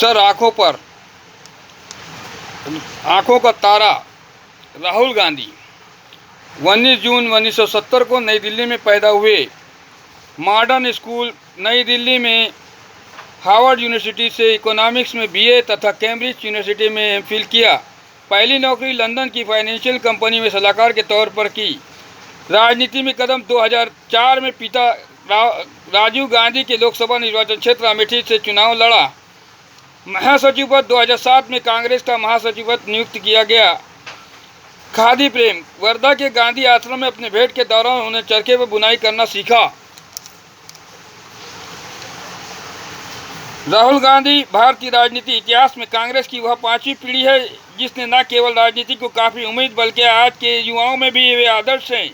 Sir आंखों का तारा राहुल गांधी 19 जून 1970 को नई दिल्ली में पैदा हुए। मॉडर्न स्कूल नई दिल्ली में, हार्वर्ड यूनिवर्सिटी से इकोनॉमिक्स में बीए तथा कैम्ब्रिज यूनिवर्सिटी में एमफिल किया। पहली नौकरी लंदन की फाइनेंशियल कंपनी में सलाहकार के तौर पर की। राजनीति में कदम 2004 में पिता राजीव गांधी के लोकसभा निर्वाचन क्षेत्र अमेठी से चुनाव लड़ा। महासचिव पद 2007 में कांग्रेस का महासचिव पद नियुक्त किया गया। खादी प्रेम वर्धा के गांधी आश्रम में अपने भेंट के दौरान उन्होंने चरखे पर बुनाई करना सीखा। राहुल गांधी भारतीय राजनीति इतिहास में कांग्रेस की वह पांचवी पीढ़ी है जिसने न केवल राजनीति को काफी उम्मीद बल्कि आज के युवाओं में भी वे आदर्श हैं।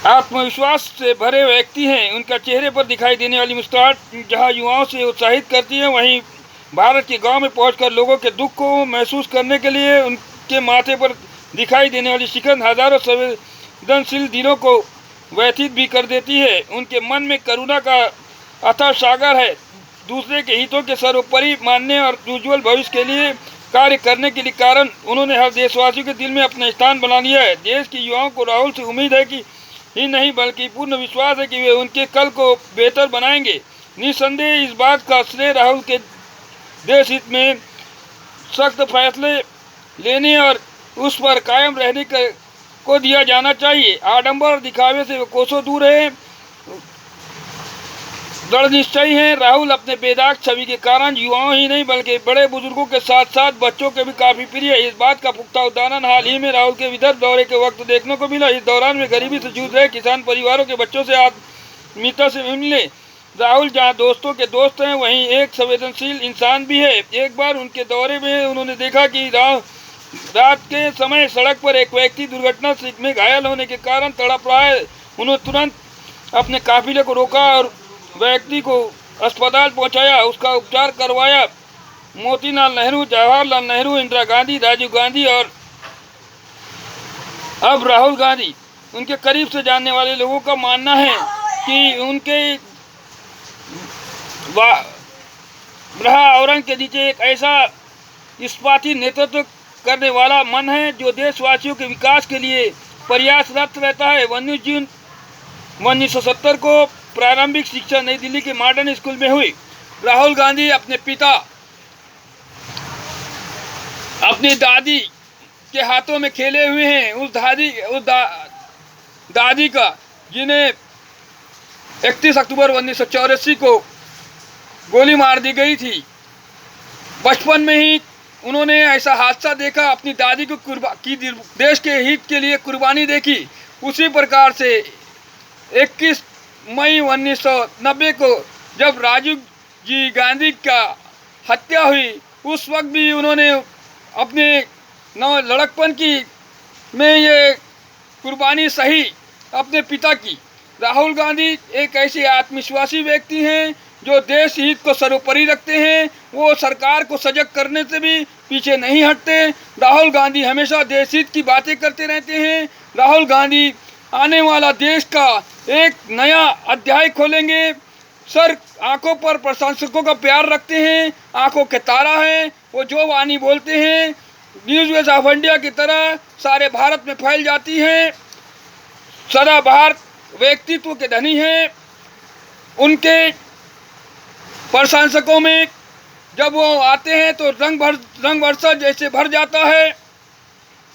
आत्मविश्वास से भरे व्यक्ति हैं। उनका चेहरे पर दिखाई देने वाली मुस्कुराहट जहां युवाओं से उत्साहित करती है, वहीं भारत के गांव में पहुंचकर लोगों के दुख को महसूस करने के लिए उनके माथे पर दिखाई देने वाली शिकन हजारों संवेदनशील दिलों को व्यथित भी कर देती है। उनके मन में करुणा का अथाह सागर है। दूसरे के हितों के सर्वोपरि मानने और उज्ज्वल भविष्य के लिए कार्य करने के लिए कारण उन्होंने हर देशवासियों के दिल में अपना स्थान बना लिया है। देश के युवाओं को राहुल से उम्मीद है कि ही नहीं बल्कि पूर्ण विश्वास है कि वे उनके कल को बेहतर बनाएंगे। निस्संदेह इस बात का श्रेय राहुल के देश हित में सख्त फैसले लेने और उस पर कायम रहने को दिया जाना चाहिए। आडंबर और दिखावे से वे कोसों दूर है, दृढ़ निश्चयी हैं। राहुल अपने बेदाग छवि के कारण युवाओं ही नहीं बल्कि बड़े बुजुर्गों के साथ साथ बच्चों के भी काफी प्रिय है। इस बात का पुख्ता उदाहरण हाल ही में राहुल के विदर्भ दौरे के वक्त देखने को मिला। इस दौरान वे गरीबी से जूझ रहे किसान परिवारों के बच्चों से आत्मीयता से मिले। राहुल जहाँ दोस्तों के दोस्त हैं वहीं एक संवेदनशील इंसान भी है। एक बार उनके दौरे में उन्होंने देखा कि रात के समय सड़क पर एक व्यक्ति दुर्घटना में घायल होने के कारण तड़प रहा है। उन्होंने तुरंत अपने काफिले को रोका और व्यक्ति को अस्पताल पहुंचाया, उसका उपचार करवाया। मोतीलाल नेहरू, जवाहरलाल नेहरू, इंदिरा गांधी, राजीव गांधी और अब राहुल गांधी उनके करीब से जानने वाले लोगों का मानना है कि उनके आवरण के नीचे एक ऐसा इस्पाती नेतृत्व करने वाला मन है जो देशवासियों के विकास के लिए प्रयासरत रहता है। 19 जून 1970 को प्रारंभिक शिक्षा नई दिल्ली के मॉडर्न स्कूल में हुई। राहुल गांधी अपने पिता अपनी दादी के हाथों में खेले हुए हैं। उस दादी का जिन्हें 31 अक्टूबर 1984 को गोली मार दी गई थी। बचपन में ही उन्होंने ऐसा हादसा देखा, अपनी दादी को देश के हित के लिए कुर्बानी देखी। उसी प्रकार से 21 मई 1990 को जब राजीव जी गांधी का हत्या हुई, उस वक्त भी उन्होंने अपने लड़कपन की में ये कुर्बानी सही अपने पिता की। राहुल गांधी एक ऐसे आत्मविश्वासी व्यक्ति हैं जो देश हित को सर्वोपरि रखते हैं। वो सरकार को सजग करने से भी पीछे नहीं हटते। राहुल गांधी हमेशा देश हित की बातें करते रहते हैं। राहुल गांधी आने वाला देश का एक नया अध्याय खोलेंगे। सर आंखों पर प्रशंसकों का प्यार रखते हैं, आंखों के तारा हैं। वो जो वाणी बोलते हैं न्यूज़ वेज ऑफ इंडिया की तरह सारे भारत में फैल जाती हैं। सदाबहार व्यक्तित्व के धनी हैं। उनके प्रशंसकों में जब वो आते हैं तो रंग वर्षा जैसे भर जाता है।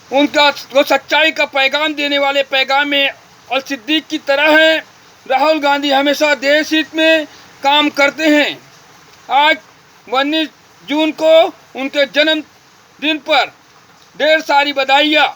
उनका वो सच्चाई का पैगाम देने वाले पैगाम में और सिद्दीक की तरह है। राहुल गांधी हमेशा देश हित में काम करते हैं। आज 19 जून को उनके जन्मदिन पर ढेर सारी बधाइयाँ।